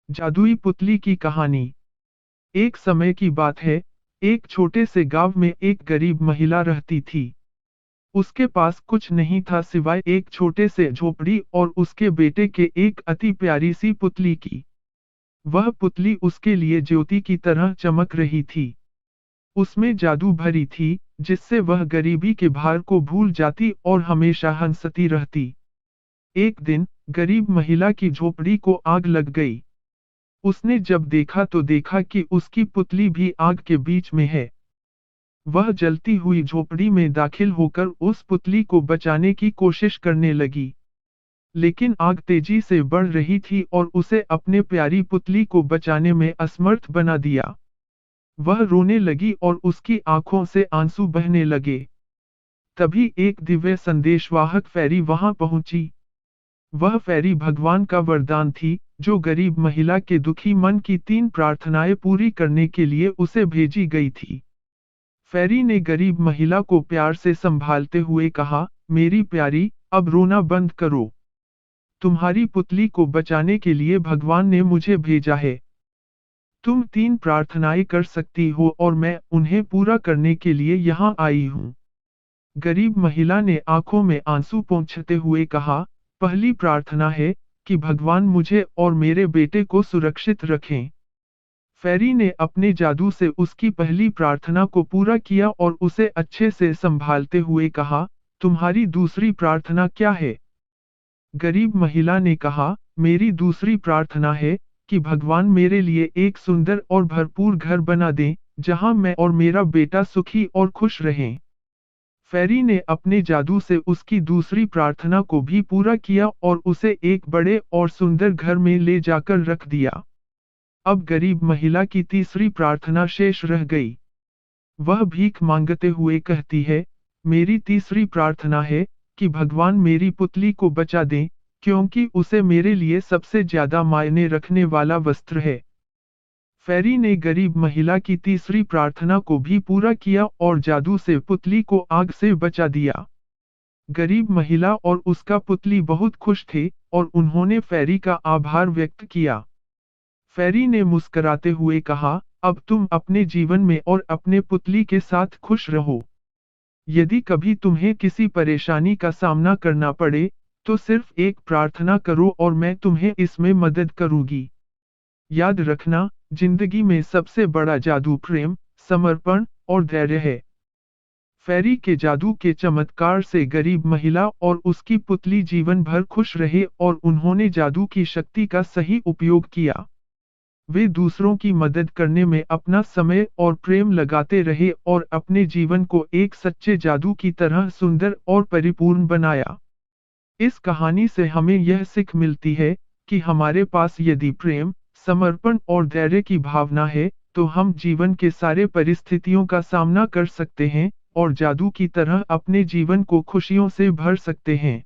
जादुई पुतली की कहानी। एक समय की बात है, एक छोटे से गांव में एक गरीब महिला रहती थी। उसके पास कुछ नहीं था सिवाय एक छोटे से झोपड़ी और उसके बेटे के एक अति प्यारी सी पुतली की। वह पुतली उसके लिए ज्योति की तरह चमक रही थी। उसमें जादू भरी थी, जिससे वह गरीबी के भार को भूल जाती और हमेशा हंसती रहती। एक दिन, गरीब महिला की झोपड़ी को आग लग गई। उसने जब देखा तो देखा कि उसकी पुतली भी आग के बीच में है। वह जलती हुई झोपड़ी में दाखिल होकर उस पुतली को बचाने की कोशिश करने लगी। लेकिन आग तेजी से बढ़ रही थी और उसे अपने प्यारी पुतली को बचाने में असमर्थ बना दिया। वह रोने लगी और उसकी आंखों से आंसू बहने लगे। तभी एक दिव्य संदेशवाहक फैरी वहां पहुंची। वह फैरी भगवान का वरदान थी, जो गरीब महिला के दुखी मन की 3 प्रार्थनाएं पूरी करने के लिए उसे भेजी गई थी। फैरी ने गरीब महिला को प्यार से संभालते हुए कहा, मेरी प्यारी, अब रोना बंद करो। तुम्हारी पुतली को बचाने के लिए भगवान ने मुझे भेजा है। तुम 3 प्रार्थनाएं कर सकती हो और मैं उन्हें पूरा करने के लिए यहाँ आई हूँ। गरीब महिला ने आंखों में आंसू पोंछते हुए कहा, पहली प्रार्थना है कि भगवान मुझे और मेरे बेटे को सुरक्षित रखें। फैरी ने अपने जादू से उसकी पहली प्रार्थना को पूरा किया और उसे अच्छे से संभालते हुए कहा, तुम्हारी दूसरी प्रार्थना क्या है? गरीब महिला ने कहा, मेरी दूसरी प्रार्थना है कि भगवान मेरे लिए एक सुंदर और भरपूर घर बना दें, जहां मैं और मेरा बेटा सुखी और खुश रहें। फैरी ने अपने जादू से उसकी दूसरी प्रार्थना को भी पूरा किया और उसे एक बड़े और सुंदर घर में ले जाकर रख दिया। अब गरीब महिला की तीसरी प्रार्थना शेष रह गई। वह भीख मांगते हुए कहती है, मेरी तीसरी प्रार्थना है कि भगवान मेरी पुतली को बचा दें, क्योंकि उसे मेरे लिए सबसे ज्यादा मायने रखने वाला वस्त्र है। फैरी ने गरीब महिला की तीसरी प्रार्थना को भी पूरा किया और जादू से पुतली को आग से बचा दिया। गरीब महिला और उसका पुतली बहुत खुश थे और उन्होंने फैरी का आभार व्यक्त किया। फैरी ने मुस्कुराते हुए कहा, अब तुम अपने जीवन में और अपने पुतली के साथ खुश रहो। यदि कभी तुम्हें किसी परेशानी का सामना करना पड़े, तो सिर्फ एक प्रार्थना करो और मैं तुम्हें इसमें मदद करूंगी। याद रखना, जिंदगी में सबसे बड़ा जादू प्रेम, समर्पण और धैर्य है। फैरी के जादू के चमत्कार से गरीब महिला और उसकी पुतली जीवन भर खुश रहे और उन्होंने जादू की शक्ति का सही उपयोग किया। वे दूसरों की मदद करने में अपना समय और प्रेम लगाते रहे और अपने जीवन को एक सच्चे जादू की तरह सुंदर और परिपूर्ण बनाया। इस कहानी से हमें यह सीख मिलती है कि हमारे पास यदि प्रेम, समर्पण और धैर्य की भावना है, तो हम जीवन के सारे परिस्थितियों का सामना कर सकते हैं और जादू की तरह अपने जीवन को खुशियों से भर सकते हैं।